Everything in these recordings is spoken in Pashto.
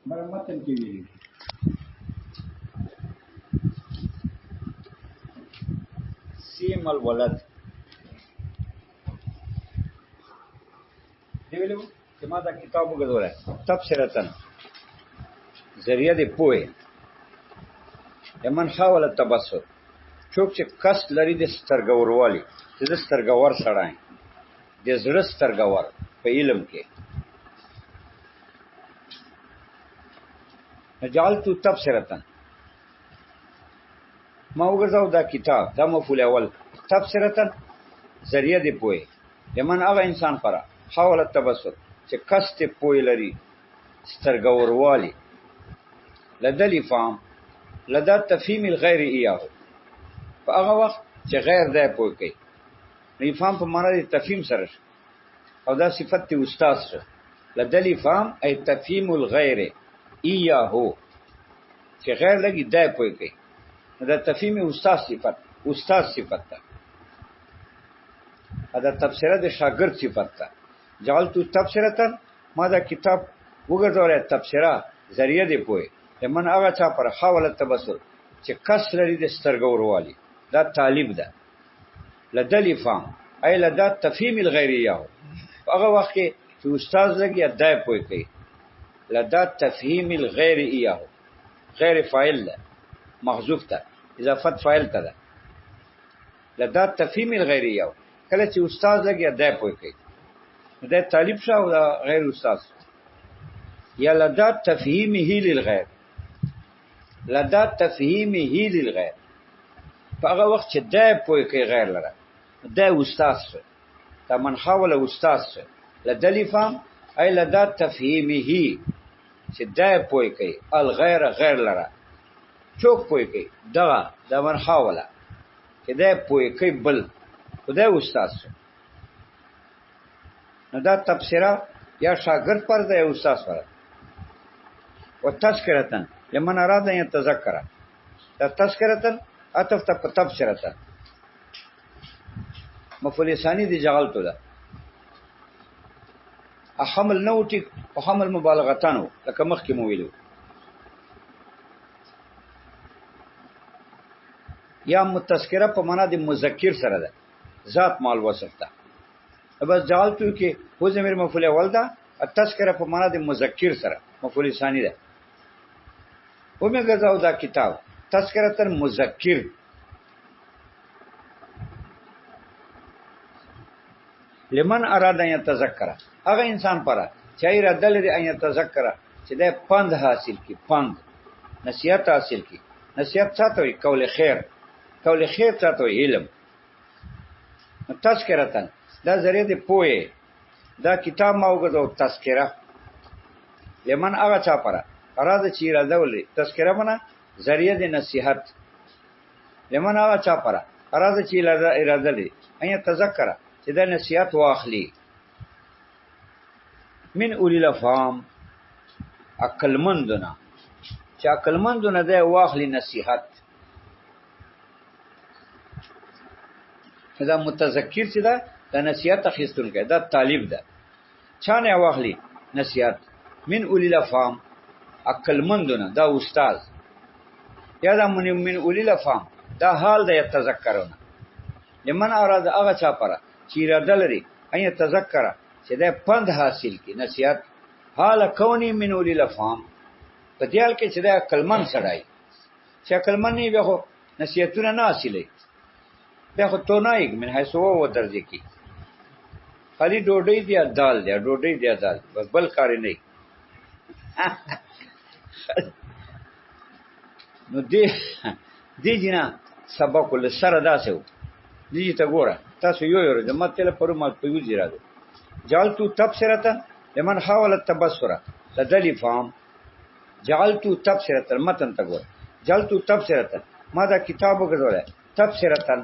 مگر متن کې ویلي سیم الولد دی ویلو چې ما دا کتاب وګورم تفسیرتن ذریعہ دی پوهه یمن حاول التبصر څوک چې قصد لري د سترګوروالي چې د سترګور سړای د زړه سترګور په علم کې جعلت تبصرتن ما وګرځاو دا کتاب دا مفعول اول تبصرتن ذریعہ دی پوهه یمن هغه انسان پر حاول التبصر چې قصد پوهه لري سترګوروالی لدلی فهم لدا تفهیم الغیر ایاه په هغه وخت چې غیر دی پوه کوي نو فهم په معنا د تفهیم سره او دا صفت دی استاد سره لدلی فهم ای تفهیم الغیر ایاه چې غیر لګي دی پوه کوي دا تفهیم استاد صفت ده دا تفسیره د شاګرد صفت ده جعلت تفسیرتن ما دا کتاب وګرځول تفسیره ذریعہ دی پوه من هغه چا پر حواله تبصر چې کس لري د سترګوروالی دا طالب ده لدلی فهم ای لدا تفهیم الغیریه هغه وخت کې چې استاد لګي ادای پوي کوي لدا تفهیم الغیریه غیر فاعل ده محذوف ده اضافت فاعل ته ده لدا تفهیم الغیریه کله چې استاد لګي ادای پوي کوي دا طالب شاو دا غیر استاد یا لدا تفهیمه للغیر لدا تفهیمه للغیر فهغه وخت چې دا پوي کوي غیر لره دا استاد څه دا من حاول استاد څه لدلی فهم ای لدا تفهیمه چې دا پوي کوي الغیر غیر لره څوک پوي کوي دا من حاوله چې دا پوي کوي بل خدای استاد څه نو دا تفسیره یا شاګرد پر دی استاد پر او تذکرتن لمن اراد ان يتذكر تذکرتن عطف ته تفسیرتن مفعول ثانی دی جعلت ده حمل نوټی او حمل مبالغتانو لکه مخکې مو ویلو یا متذکره په معنا د مذکر سره ده ذات مال وصف ده بس جعلتو کې هو زمير مفعول اول ده التذکره په معنا د مذکر سره مفعول ثانی ده ومه غزاو دا کتاب تذکرتن مذکر لمن اراد ان يتذكر هغه انسان پر چې اراده لري ان يتذكر چې د پند حاصل کی پند نصیحت حاصل کی نصیحت څه وي قول خیر څه وي علم تذکرتن دا ذریعہ دی پوهه دا کتاب ما وګورو تذکرہ لمن هغه چا پر اراده چې اراده ولري تذکرہ معنا ذریعہ دی نصیحت لمن هغه چا پر اراده چې اراده لري ان تذکر چې دا نصیحت واخلي من اولی الافهام عقلمندونه چې عقلمندونه دا واخلي نصیحت دا متذکر چې دا نصیحت اخیستون کې دا طالب ده چانه واخلي نصیحت من اولی الافهام عقلمندونه دا استاد یا دا من اولی الافهام دا حال د یتذکرونه لمن اراد هغه چا پر چې اراده لري ان یتذکر چې دا پند حاصل کی نصیحت حال کونی من اولی الافهام په دیال کې چې دا عقلمند سړی چې عقلمند نه به نصیحتونه نه حاصلې بیا خو تو نه یک من حیث و درجه کی خالی ډوډۍ دی دال دی ډوډۍ دی دال بس بل کار نه نو دی جنا سبق ول سره داسو دی ته ګوره تاسو یو د متل پر ما په یو زیراده جعلتو تبصرتا لمن حاول التبصر لدلی فهم جعلتو تبصرتا متن ته ګوره جعلتو تبصرتا ما دا کتاب وګورل تبصرتا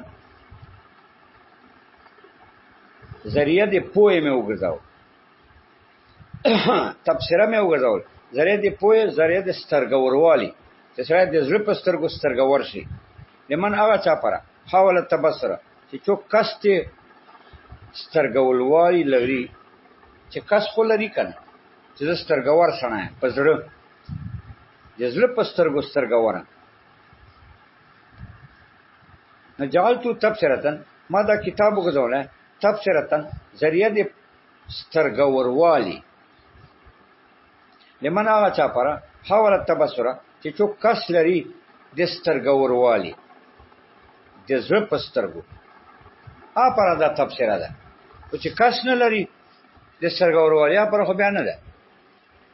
ذریعہ دی پوهه مې وګرځاو تبصره مې وګرځاو ذریعہ دی پوهه ذریعہ دی سترګوروالی چې سره د زړه په سترګور شي لمن هغه چا پر حاول التبصر چې څوک قصد سترګولوالی لري چې کس خو لري کنه چې سترګور سره په زړه د زړه په سترګو سترګوره. نو جعلتو تبصرتن ما دا کتاب وګرځوله تبصرتن ذریعہ د سترګوروالی لمن هغه چا پره حواله تبصره چې څوک کس لري د سترګوروالی د زړه په سترګو اپاره دا تبصره ده. او چې کس نه لري د سترګوروالی اپاره خو بیان نه ده.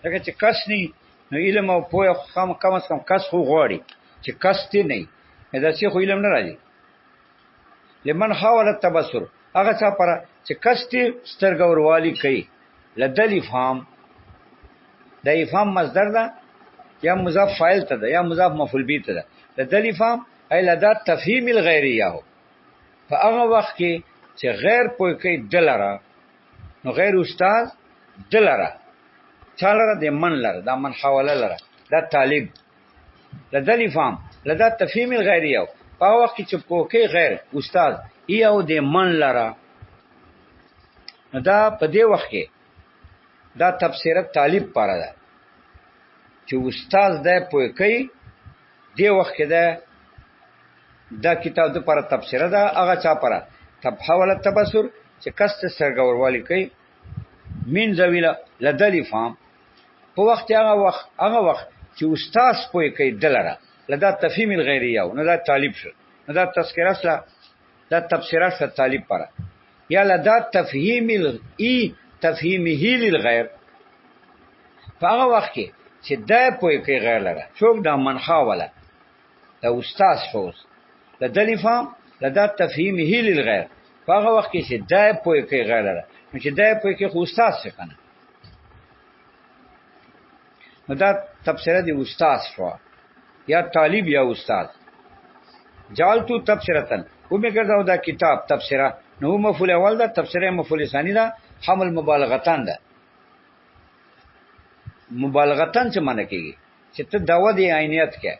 لکه چې کس نه نو علم او پوهه کم از کم کس خو غواړي چې کس تی نه دا چې خو علم نه راځي. لمن حاول التبصر هغه چا پر چې کس تی سترګوروالی کوي لدل افهام د افهام مصدر ده یا مضاف فاعل ته ده یا مضاف مفعول به ته ده. لدل افهام ای لدا تفهیم الغیریه هو په هغه وخت کې چې غیر پوه کوي دلاره نو غیر استاد دلاره چالره د من لره دا من حواله لره دا طالب لدل افهام لدا تفهیم الغیریه په وخت کې چې پوکي غیر استاد یو د من لره دا په دې وخت کې دا تفسیر طالب پاره ده چې استاد د پوکي دې وخت کې دا کتاب د پر تفسیر ده هغه چا پره تبحول التبصر چې کست سرګوروالی کوي من ذویلا لدل افهام په وخت هغه وخت چې استاد پوی کوي دلره لدا تفهیم الغیریه نو دا طالب شو نو دا تذکرہ سره دا تفسیرات سره طالب پره یا لدا تفهیم تفهیمه للغیر په هغه وخت کې چې دا پوی کوي غیر لره څوک دا منحا ولا دا استاد شوس لدا افهام لدا تفهیمه للغیر په هغه وخت کې چې دا پوی کوي غیر لره نو چې دا پوی کوي خو استاد څه کنه نو دا تفسیره دی استاد شو یا طالب یا استاد. جعلتو تبصرتن و می ګرځاو دا کتاب تفسیره نو مفعول اول دا تفسیره مفعول ثانی دا حمل مبالغتان ده. مبالغتان څه معنی کوي چې ته داوا دی عینیت کې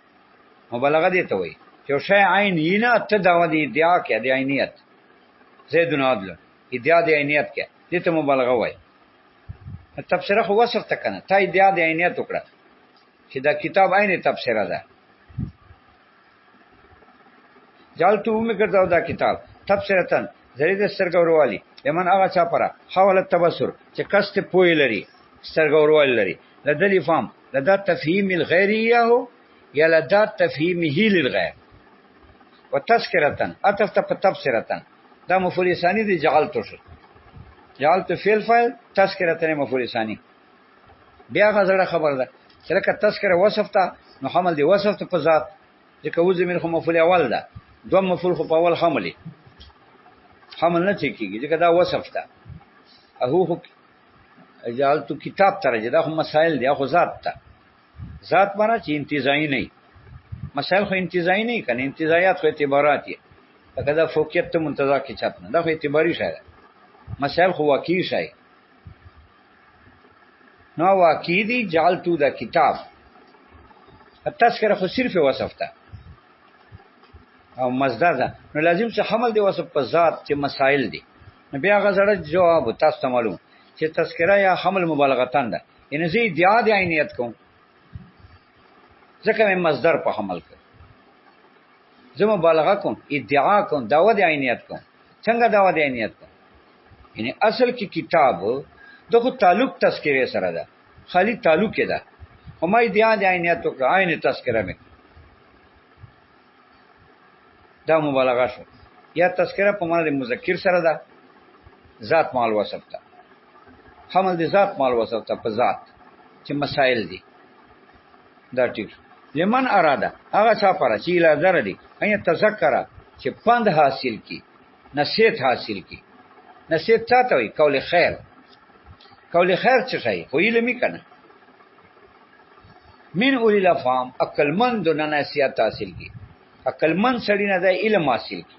مبالغه دی ته وایي چې شی عین نه ته داوا دی ادعا کې دی عینیت زیدون عدل ادعا دی عینیت کې دې ته مبالغه وایي. تفسیره خو وصف تکنه تا ادعا دی عینیت وکړه چې دا کتاب عین تفسیره ده. جالتو می ګرځاو دا کتاب تفسیرتن زریده سترګوروالی لمن هغه چا پره حواله تبصر چې کست پوی لري سترګوروالی لري لدل افهام لدا تفهیم الغیریه هو یا لدا تفهیمه للغیر وتذکرتن اتفت تفسیرتن دا مفعول ثانی دی جعلتو شو جعلتو فعل فاعل تذکرتن مفعول ثانی بیا غزړه خبر ده چې لکه تذکره وصف ته نو حمل دی وصف ته په ذات ځکه وځي من خو مفعول اول ده دوم مفعول خو په اول حمل نه چکیږي ځکه دا وصف ته هو جعلتو کتاب ترجه دا خو مسائل دی خو ذات ته ذات باندې چې انتزاعي نه مسائل خو انتزاعي نه کنه انتزاعات خو اعتبارات دي لکه دا فوقیت ته منتزع کې چاپ نه دا خو اعتباري شای مسائل خو واقعي شای نو واقعي دي جعلتو دا کتاب التذکرہ خو صرف وصف ته او مصدر ده نو لازم چې حمل دی وصف په ذات چې مسائل دي نو بیا غزړه جواب تاسو ته معلوم چې تذکرہ یا حمل مبالغتان ده یعنی زه ادعا دی عینیت کوم ځکه مې مصدر په حمل کوم زه مبالغه کوم ادعا کوم داوا دی عینیت کوم څنګه داوا دی عینیت کوم یعنی اصل کې کتاب دغه تعلق تذکرې سره ده خالی تعلق کې ده همای ادعا دی عینیت او عین تذکرہ مې دا مبالغه شو یا تذکرہ په معنی مذکر سره ده ذات مال وصف ته حمل دی ذات مال وصف ته په ذات چې مسائل دي دا ټیک لمن اراده هغه چا پر چې لا در دي اي تذکر چې پند حاصل کی نصیحت حاصل کی نصیحت چاته وي قول خیر څه شي خو علمي کنه من اولی الافهام عقل مند نه نصیحت حاصل کی عقل مند سړی نه د علم حاصل کی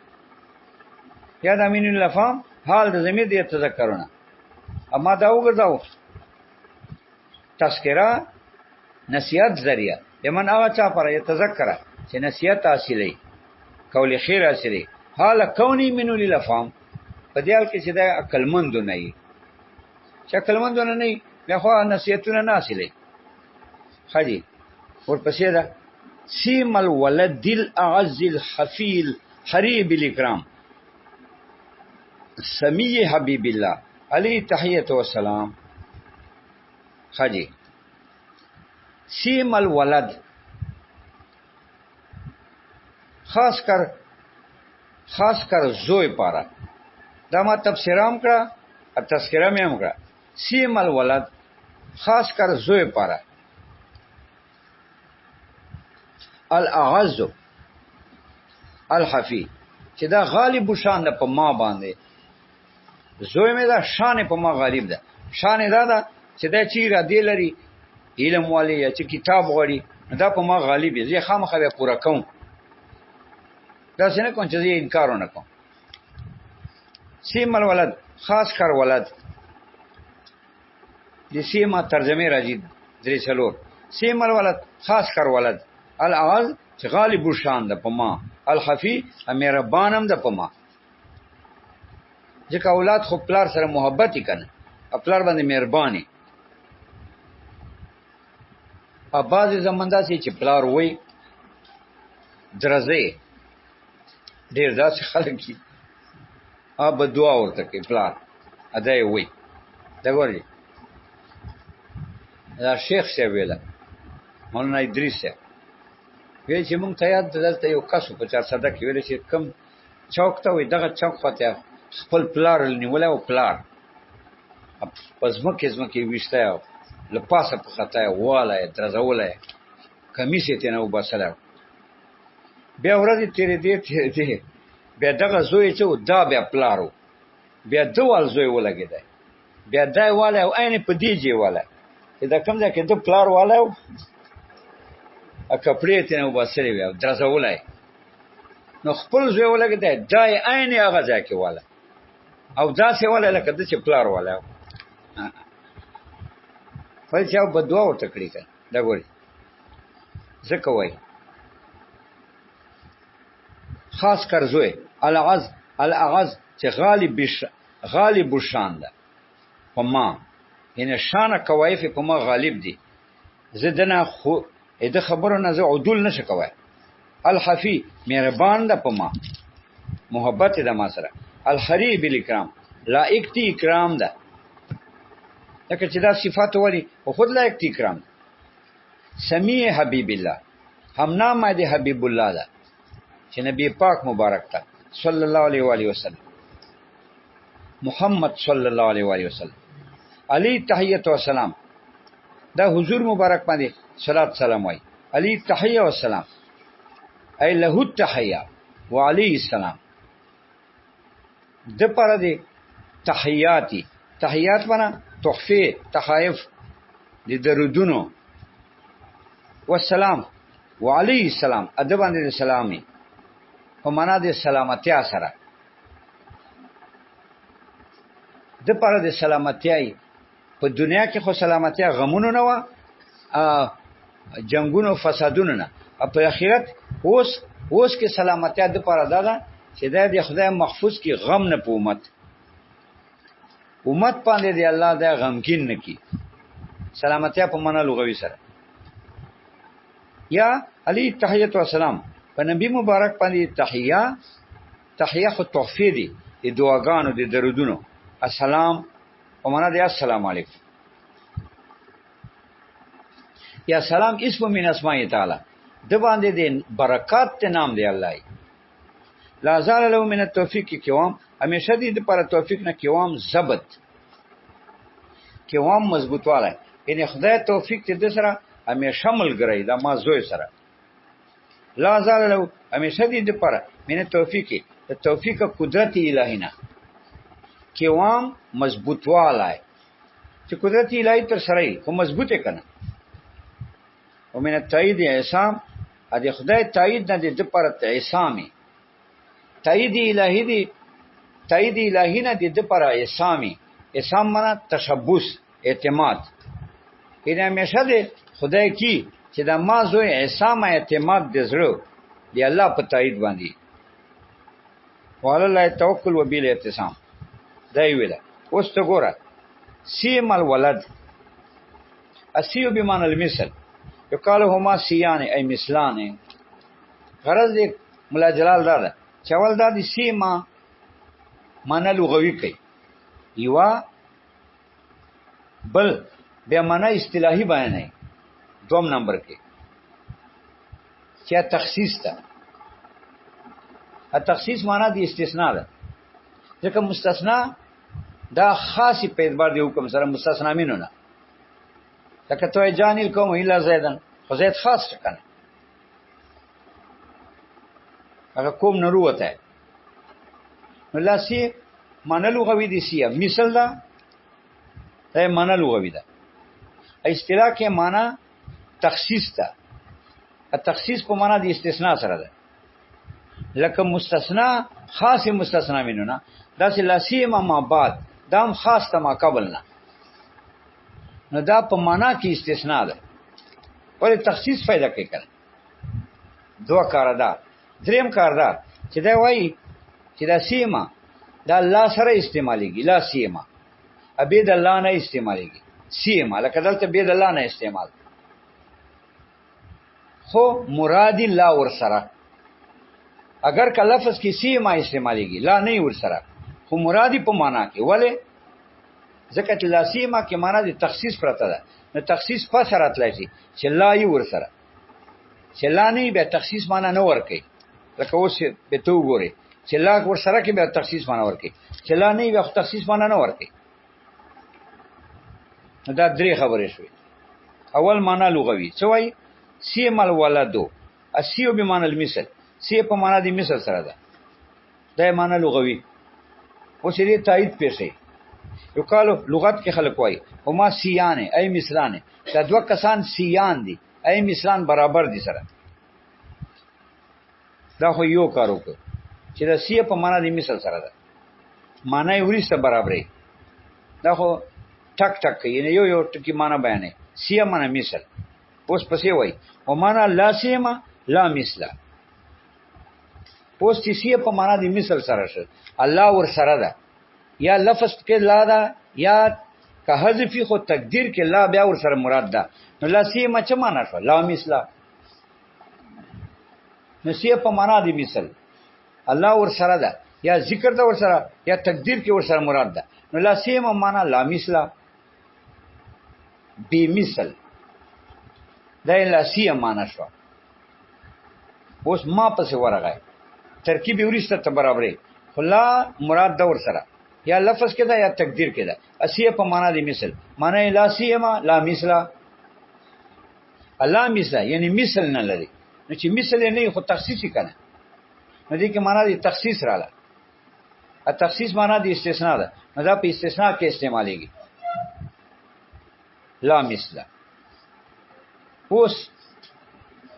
یا د من الافهام حال د ضمیر دی تذکرونه اما دا وګرځاو تذکرہ نصیحت ذریعہ لمن هغه چا پر یتذکر چې نصیحت حاصلې قول خیر حاصلې حال کونی من الافهام په دیال کې چې د عقل مند نه وي چې عقل مند نه بیا خو نصیحتونه نه حاصلې خاجي ورپسې ده سیم الولد الاعز الحفیل حریب الاکرام سمی حبیب الله علی تحیت و سلام. خاجی سیم الولد خاص کر زوی پارا دا ما تفسیرام کرا اور تذکرہ میں ہم کرا. سیم الولد خاص کر زوی پارا. الاعز الحفی چې دا غالب شان ده په ما باندې زوی مې دا شان په ما غالب ده. شان دا ده چې دا چی را دی لري علم والی یا چې کتاب غوړي دا په ما غالب دی. زه خامخا به پورا کوم دا څنګه کوم چې زه انکار نه کوم. سیم الولد خاص کر ولد د سیمه ترجمه راځي درې څلور. سیم الولد خاص کر ولد الاعز چې غالب شان ده په ما الحفی مهربانم ده په ما. ځکه اولاد خو پلار سره محبت یې کنه پلار باندې مهرباني. په بعضې زمانه داسې چې پلار وای درځئ ډېر داسې خلک دي به دعا ورته کوي پلار ادا یې وای. دا ګورئ دا شیخ صاحب ویله مولانا ادریس صاحب ویل چې مونږ ته یاد دلته یو کس په 400 کې ویل چې کم چوک ته وي دغه چوک خواته خپل پلار نیولی او پلار په ځمکې ویشتی له پاسه په خطا یې والی درزولی کمیس یې ترېنه وباسلی. بیا ورځې تېرېدې بیا دغه زوی چې و دا بیا پلار و بیا ده وال زوی ولګېدی بیا دا یې والی او عین په دې ځای والی چې دا کوم ځای کې ده پلار والی و کپړې یې ترېنه وباسلې وې او درزولی نو خپل زوی ولګېدی دا یې عین هغه ځای کې والی او داسې والی لکه ده چې پلار والی و. ولی چا بدعا ورته کړې که دا ګورې ځکه وایي خاص کر زوی الاعز چې غالب شان ده په ما یعنی شان کوایف په ما غالب دي زه دنه خو د خبرو نه زه عدول نشه کوای. الحفی مهربان ده په ما محبت ده ما سره. الحریب الاکرام لایق تی اکرام ده لکه چې دا صفات ولی او خود لایق تی اکرام ده. سمیع حبیب الله هم نام دی حبیب الله ده چې نبی پاک مبارک تا صلی الله علیه و آله وسلم محمد صلی الله علیه و آله وسلم علی تحیت و سلام دا حضور مبارک باندې صلوات سلام وای. علی تحیه و سلام ای له التحیه و علی السلام د پر دې تحیاتی تحیات بنا تحفه تحایف د درودونو والسلام وعلی السلام ادب باندې سلامي په معنا د سلامتیا سره د پر د سلامتیای په دنیا کې خو سلامتیا غمونو نه و جنگونو فسادونو نه په آخرت اوس کې سلامتیا د پر ده چې د خدای محفوظ کی غم نه په امت باندې دی الله دا غمکین نه کی سلامتیا په معنا لغوي سره. یا علی تحیت و سلام په نبی مبارک باندې تحیه خو تحفه دي د دعاګانو د درودونو. السلام په معنا دی السلام علیکم. یا سلام اسم من اسماء تعالی د باندې د برکات ته نام دی الله. لا زال له من التوفیق قوام همیشه دې پر توفیق نه قوام ضبط قوام مضبوطواله یعنی خدای توفیق دې سره همیشه ملګری دا ما زوی سره. لا زال له همیشه دې پر من التوفیق د توفیق قدرت الهی نه قوام مضبوطواله چې قدرت الهی تر سره خو مضبوطه کنه. او من التایید اعصام ا دې خدای تایید نه دې پر اعصامي تایید الهی دی تایید الهی نه د پر اعصامی اعصام معنا تشبث اعتماد اینه همیشه د خدای کی چې د ما زوی اعصام اعتماد د زړه دی الله په تایید باندې وعلى الله توکل وبال اعتصام دی ویلا. اوس ته ګوره سیم الولد اسیو بمان المثل یقال هما سیان ای مثلان. غرض دې مولا جلال دا ده چې اول دا د سیما معنا لغوي کوي، یوا بل بیا معنا اصطلاحي بیانوي. دوم نمبر کې چې تخصیص ده. تخصیص معنا د استثناء ده، ځکه مستثنا دا خاصی په اعتبار د حکم سره مستثنا مینو نه. لکه تو جان القوم الا زیدن، خو زید خاص کنه، هغه کوم نه وروته. نو لاسی معنا لغوي دي سیه مثال ده، دا معنا لغوي ده. اصطلاح کې معنا تخصیص ده. التخصیص په معنا د استثناء سره ده. لکه مستثنا خاص مستثنا مینو نه، دا چې لاسی ما بعد دام خاص ته ما قبل نه، نو دا په معنا کې استثناء ده. ولې تخصیص فائدہ کوي کنه. دوه کار ده. دریم کار ده چې دا وایي چې دا سیما دا الله سره استعمالېږي، لا سیما ابید الله نه استعمالېږي. سیما لکه دلته بيد الله نه استعمال، خو مراد الله ور سره. اگر که لفظ کې سیما استعمالېږي لا نه ور سره، خو مرادی په معنا کې. ولې؟ ځکه چې لا سیما کې معنا د تخصیص پرته ده، نو تخصیص په سره تلای شي چې لا یې ور سره، چې لا نه به تخصیص معنا نه ور کوي. لکه اوس به تو وګوري چې لا ور سره کې به تخصیص معنا ور کوي، چې لا نه به تخصیص معنا نه ور کوي. دا درې خبرې شوې. اول معنا لغوي څه وایي؟ سیما الولدو، اسیو به معنا المثل، سی په معنا د مثل سره ده، دا معنا لغوي. اوس دې تایید پېښې. یو کالو لغت کې خلک وایي هما سیان ای مثلان، دا دوه کسان سیان دي، ای مثلان برابر دي سره. دا خو یو کار وکړه چې دا سی په معنا د مثل سره ده، معنا یې ورسته برابرې. دا خو ټک ټک یعنی یو ټکی معنا بیانې. سی معنا مثل. اوس پسې وایي او معنا لا سیما لا مثلا. اوس چې سی په معنا د مثل سره شه، الله ور سره ده، یا لفظ کې لا ده یا که حذفی خو تقدیر کې لا بیا ور سره مراد ده. نو لا سیما څه معنا شو؟ لا مثلا. نو سی په معنا د مثل الله ور سره ده، یا ذکر ده ور سره، یا تقدیر کې ور سره مراد ده. نو لا سیما معنا لا مثلا بی مثل، دا لا سیما معنا شو. اوس ما پسې ورغای ترکیب ورسته ته برابرې، خلا مراد ده ور سره، یا لفظ کې ده یا تقدیر کې ده. اسی په معنا د مثل، معنا لا سیما لا مثلا. الله مثلا یعنی مثل نه لري، نو چې مثل نه خو تخصیص کنه، نو دې کې معنا د تخصیص رااله. ا تخصیص معنا د استثناء ده، نو دا په استثناء کې استعمالېږي. لا مثلا. اوس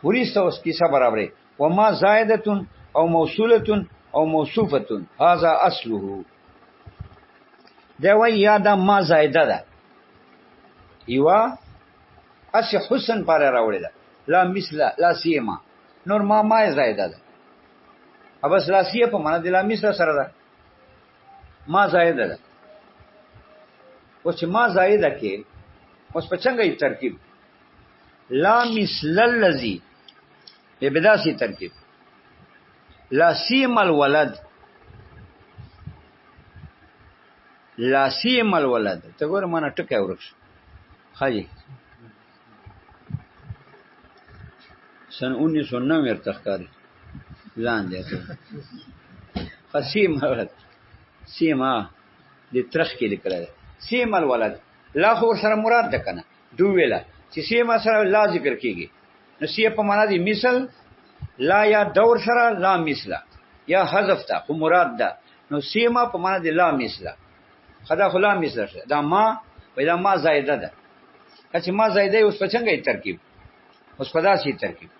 ورسته اوس کیسه برابرې وما زائدتون او موصولتون او موصوفتون هذا اصله. دا وای یا دا ما زائده ده، یوا اسی حسن پر راوړی ده. لا مثلا لا سیما، نور ما زائده ده. اوبس لا سیه په معنا د لا مثلا سره ده، ما زائده ده. او چې ما زائده کې اوس په څنګه ترکیب؟ لا مثل الذی به بداسي ترکیب. لا سیما الولد، لا سیما الولد. ته ګوره معنا ټکی ورکش خاجي سن 1990 ارتخکاری لاندې ته خسیم الولد. سیما د ترخ کې لیکل ده سیما الولد. لا خو سره مراد ده کنه. دو ویلا چې سیما سره لا ذکر کیږي، نو سی په معنا دی مثل. لا یا دور سره لا مثلا، یا حذف تا خو مراد ده. نو سیما په معنا دی لا مثلا، خدا خو لا مثلا شه. دا ما پیدا ما زائده ده. چې ما زائده اوس په څنګه ترکیب؟ اوس په داسې ترکیب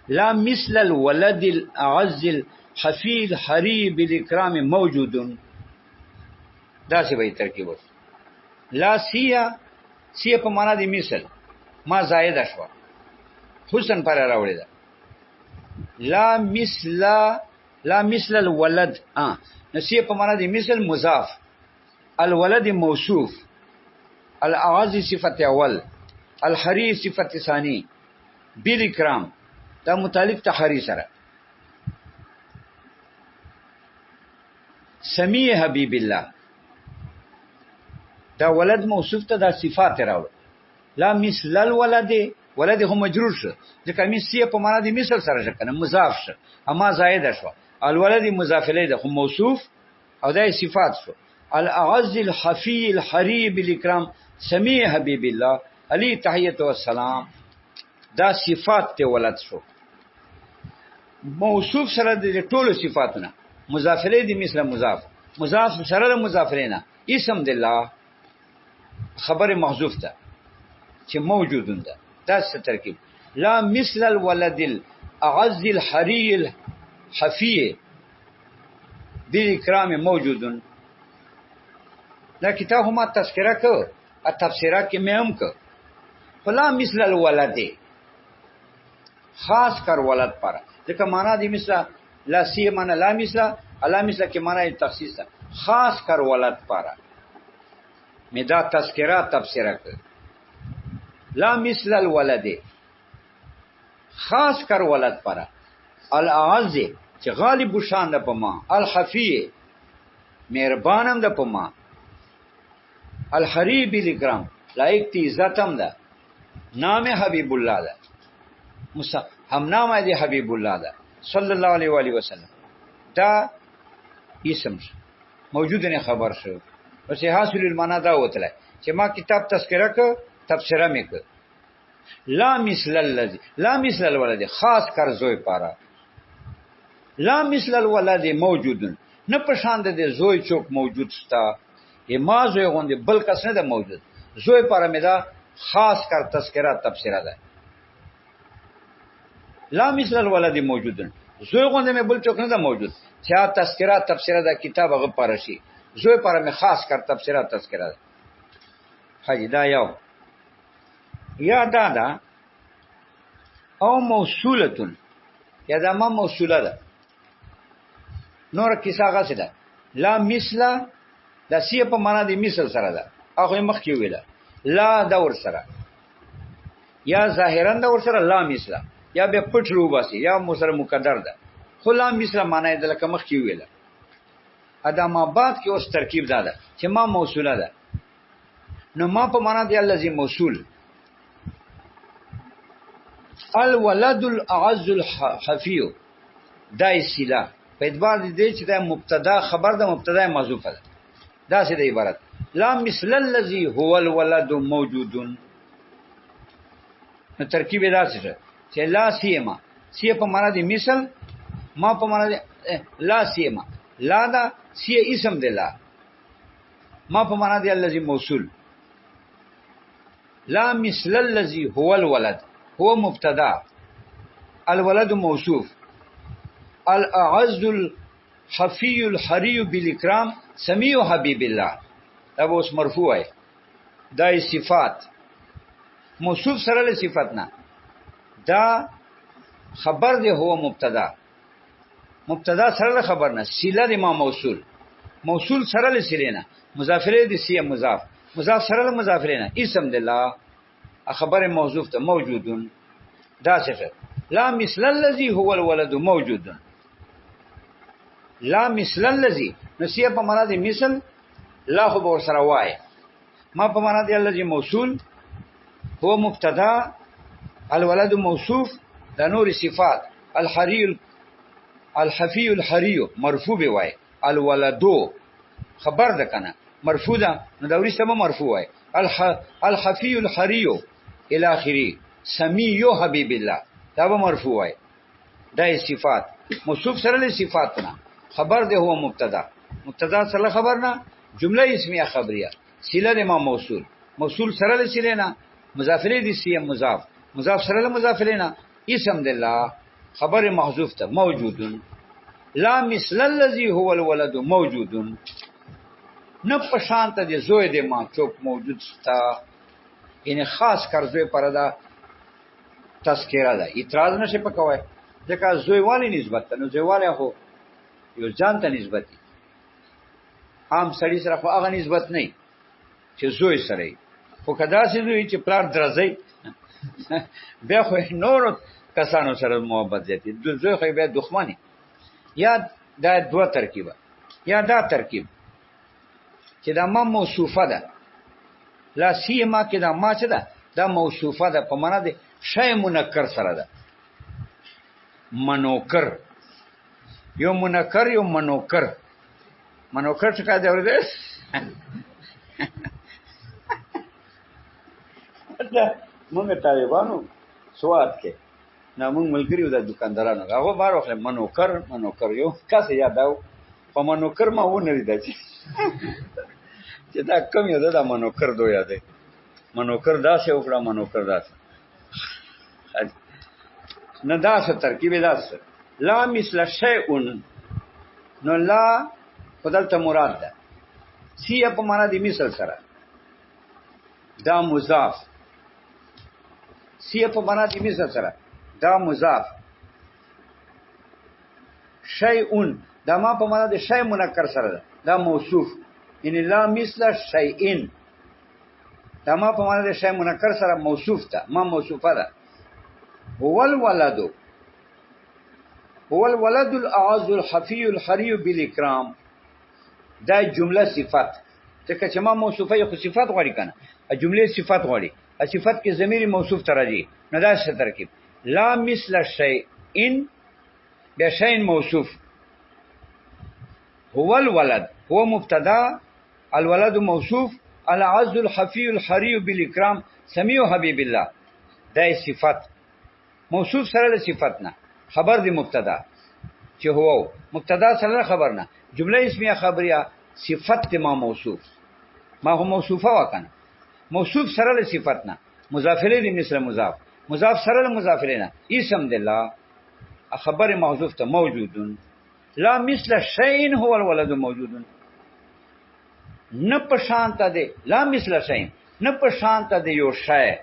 لا مثل الولد الاعز الحفيد حريب الاكرام موجود. داسې به ترکیب وس. لا سی په معنا دی مثل، ما زائده شو، حسن پر راوړی ده. لا مثل الولد نسی په معنا دی مثل مضاف، الولد موصوف، الاعز صفت اول، الحری صفت ثانی بالاکرام دا متعلق تحری سره. سمیع حبیب الله دا ولد موصوف ته دا صفات راوړل. لا مثل الولد ولد هم مجرور شو ځکه مثل په معنا د مثل سره شو کنه مضاف شو اما زائد شو. الولد مضاف الیه ده هم موصوف او دا صفات شو. الاعز الحفی الحری بالاکرام سمیع حبیب الله علی تحیت والسلام دا صفات ته ولد شو. موصوف سره د ټولو صفاتونه مضاف الیه د مثل مضاف سره د مضاف الیه نه اسم د الله خبر محذوف ده چې موجودون ده. دا څه ترکیب لا مثل الولد الاعز الحری الحفی بالاکرام موجودون. دا کتاب هم تذکرہ کو او تفسیرہ کې مې هم کو. فلا مثل الولد خاص کر ولد پر ځکه معنا دی مثل لا سی معنا لا مثل الا مثل کې معنا تخصیص ده. خاص کر ولد پر مې دا تذکرہ تفسیرہ کو. لا مثل الولد خاص کر ولد پر الاعز چې غالب شان ده پما الحفی مهربانم ده پما الحری بالاکرام لایق تی عزتم ده نام حبیب الله ده هم نام دی حبیب الله ده صلی الله علیه و آله وسلم. دا اسم موجود نه خبر شو پس حاصل المعنی دا وتله چې ما کتاب تذکرہ کو تفسیرہ میں کو. لا مثل الذی لا مثل الولد خاص کر زوی پارا لا مثل الولد موجود نه پشان ده زوی چوک موجود ستا ما زوی غوندې بل کس نه ده موجود. زوی پارا میں دا خاص کر تذکرہ تفسیرہ ده. لا مثل الولد موجود زوی غوندې میں بل چوک نه ده موجود. چا تذکرہ تفسیرہ ده کتاب هغه پارشي زوی پارا میں خاص کر تفسیرہ تذکرہ ده. حاجی دا یو یا دا او موصولتون یا دا ما موصوله ده. نور کیسه غاسه ده لا مثل دا سی په معنا د مثل سره ده هغه مخ کې ویله لا دا ور سره یا ظاهرا دا ور سره لا مثل یا به پټ رو باسي یا مسره مقدر ده خو لا مثل معنا د لکه مخ کې ویله. ادمه بعد کې اوس ترکیب ده چې ما موصوله ده نو ما په معنا دی الذی موصول الولد الاعز الحفی دا اصطلاح په اعتبار دې چې دا مبتدا خبر ده مبتدا محذوفه ده. دا څه دی عبارت لا مثل الذی هو الولد موجود. نو ترکیب دا څه چې لا سیما سی په معنا دی مثل ما په معنا دی لا سیما لا دا سی اسم دی لا ما په معنا دی الذی موصول. لا مثل الذي هو الولد هو مبتدا الولد موصوف الاعز الحفي الحري بالاكرام سميع حبيب الله دا اوس مرفوع ہے. دا صفات موصوف سره له صفات نه دا خبر دی هو مبتدا سره له خبر نه صله دی ما موصول سره له صله نه مضاف الیه دی سی مضاف سره له مضاف الیه نه اسم الله خبر موصوف ته موجودون. دا څه لا مثل الذي هو الولد موجود لا مثل الذي نسیه په معنا دی مثل لا خو به سره وای ما په معنا دی الذي موصول هو مبتدا الولد موصوف دا نور صفات الحری الحفی الحری مرفوع به وای الولد خبر ده کنه مرفوع ده نو دا ورسته مرفوع وای الحفی الحری الى اخره سمیع حبیب الله دا به مرفوع وای. دا صفات موصوف سره له صفاتنا خبر ده هو مبتدا سره خبر نه جمله اسمیه خبریه صله ما موصول سره له صله نه مضاف الیه دي سی مضاف سره له مضاف الیه نه اسم الله خبر محذوف ته موجودون. لا مثل الذي هو الولد موجود نه پشانت دي زوی دي ما چوک موجود ستا ان خاص کر زوی پر دا تذکرہ ده اعتراض نشه پکوي ځکه زوی والی نسبت نو زوی والی خو یو ځان ته نسبت عام سړي سره خو هغه نسبت نه چې زوی سره خو کدا سي دوی چې پلار درځي بیا خو نور کسانو سره محبت زیاتی زوی خو بیا دښمنی. یا دا دوه ترکیبه، یا دا ترکیب چې دا ما موصوفه ده، لا سیما کې دا ما چې ده دا موصوفه ده په معنا ده شی منکر سره ده. منوکر یو منکر یو منوکر. منوکر څه کار دی ورته مونږ طالبانو سواد کې نه مونږ ملګریو د دکاندارانو هغه بار وخت منوکر یو کاسه یاداو په منوکر ما ونه لیدا چې دا کم یو دا منوکر دو یادې منوکر داسې وکړه منوکر داسې نه داسې ترکیب داسې لا مثل شیء نو لا بدلته مراد ده سی په معنا د مثل سره دا مضاف سی په معنا د مثل سره دا مضاف شیء دا ما په معنا د شی منکر سره ده دا موصوف ان لا مثل شیء دا ما په معنا د شی منکر سره موصوف ده ما موصوفه ده. هو الولد الاعز الحفي الحري بالاكرام دا جمله صفت ځکه چې ما موصوفه یو صفت غواړي کنه ا جمله صفت غواړي ا صفت کې ضمیر موصوف ته راځي نه دا څه ترکیب لا مثل شيء بشيء موصوف. هو الولد هو مبتدا الولد موصوف العز الحفي الحري بالاكرام سميع حبيب الله دا صفت موصوف سره صفت نه خبر دی مبتدا چې هو مبتدا سره خبر نه جمله اسمیه خبریه صفت ما موصوف ما هو موصوفه وکنه موصوف سره صفت نه مضاف الیه مثل مضاف سره مضاف الیه نه اسم الله خبر محذوف ته موجودون. لا مثل شيء هو الولد موجود نه پشانته دی لا مثل شيء نه پشانته دی یو شی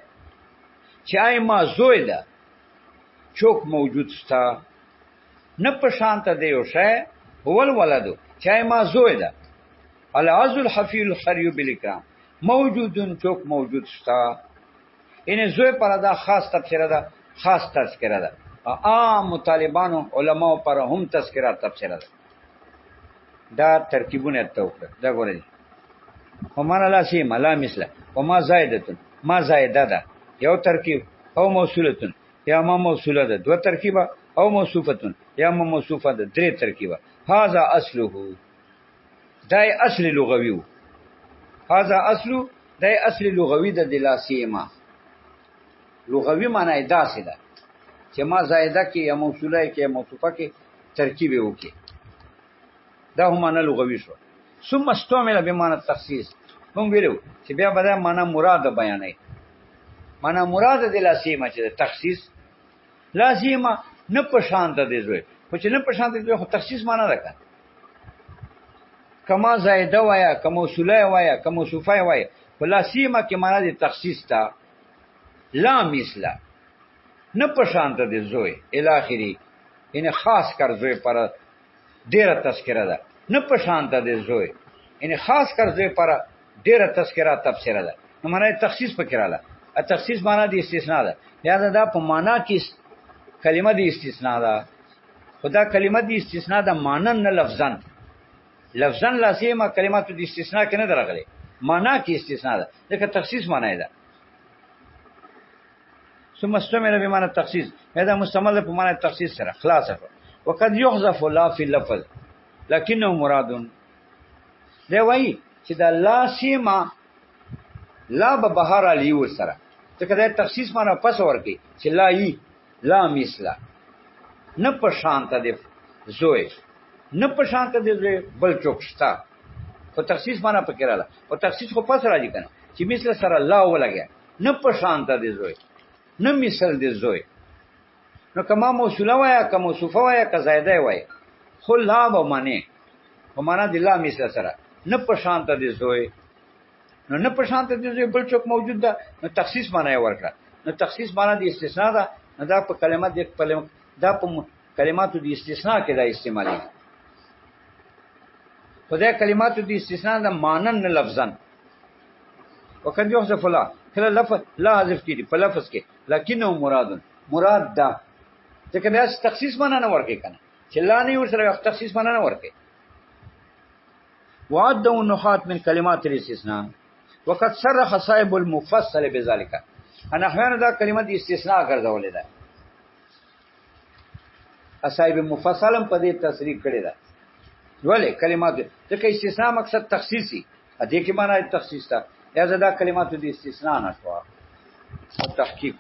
چای ما زوی ده چوک موجود ستا نه پشانته دی یو شی هو الولد چای ما زوی ده العز الحفي الحري بالاكرام موجودن چوک موجود ستا ان زوی پر دا خاص تفسیر ده خاص تذکرہ ده عام طالبانو علماء پر هم تذکرہ تفسیر ده دا ترکیبونه توکړه دا ګورئ ومن لا سیما لا مثله وما زائدتن ما زائده ده یو ترکیب او موصولتن یا ما موصوله ده دو ترکیبه او موصوفتن یا ما موصوفه ده درې ترکیبه. هاذا اصله دای اصل لغوی هاذا اصل دای اصل لغوی ده دلاسیما لغوی معنی داسې ده چې ما زائده کې یا موصوله کې یا موصوفه کې ترکیب وکي دا هم معنی لغوی شو. ثم استعمل بمعنى التخصيص مونږ ویلو چې بیا به دا معنی مراد بیانې معنی مراد د لاسیما چې تخصیص لازمه نه پشانته دی زوی خو چې نه پشانته دی خو تخصیص معنی راکړه کما زائده وایا کما موصوله وایا کما موصوفه وایا لاسیما کې معنی د تخصیص تا لا مثلا نه پشانته دی زوی الاخری ان خاص کر زوی پر ډیره تذکرہ ده نه پشانته دی زوی ان خاص کر زوی پر ډیره تذکرہ تفسیر ده نو معنی تخصیص پکې رااله ا تخصیص معنی دی استثناء ده یا دا په معنا کې کلمه دی استثناء ده خدا کلمه دی استثناء ده معنی نه لفظن لازمه کلمات دی استثناء کې نه درغلي معنا کې استثناء ده ځکه تخصیص معنی ده. ثم استعمل بمعنى التخصيص هذا مستعمل په معنی تخصیص سره خلاصه وقد يحذف لا في اللفظ لكنه مراد دی وای چې دا لا سیما لا به بهار علی ور سره ځکه دا تخصیص معنی پس ورکی چې لا ای لا مثلا نه پشانته دی زوی نه پشانته دی زوی بل چوکشتا خو تخصیص معنی پکې رااله او تخصیص خو پس راځي کنه چې مثل سره لا ولګیا نه پشانته دی زوی نه مثل دی زوی نو کما موصوله وایا کما موصوفه وایا کما زائده وایا خو لا به معنی په معنا دی لا مثل سره نه پشانته دی زوی نو نه پشانته دی زوی بل څوک موجود ده نو تخصیص معنی ورکړه نو تخصیص معنی دی استثناء ده نو دا په کلمات دی دا په کلماتو دی استثناء کې دا استعمالي خدای کلماتو دی استثناء ده مانن نه لفظن وقد يحذف لا کله لفظ لا حذف کیږي په لفظ کې لکنه مراد دا ځکه بیا تخصیص معنا نه ورکې کنه چې لا نه ورسره تخصیص معنا نه ورکې. وعد النحات من كلمات الاستثناء وقد صرح صاحب المفصل بذلك انا احيانا دا کلمه د استثناء ګرځولې ده صاحب مفصلم په دې تصریح کړی ده ولې کلمات ځکه استثناء مقصد تخصیصي ا دې کې معنا تخصیص ده یا دا کلمات د استثناء نه شو تحقیق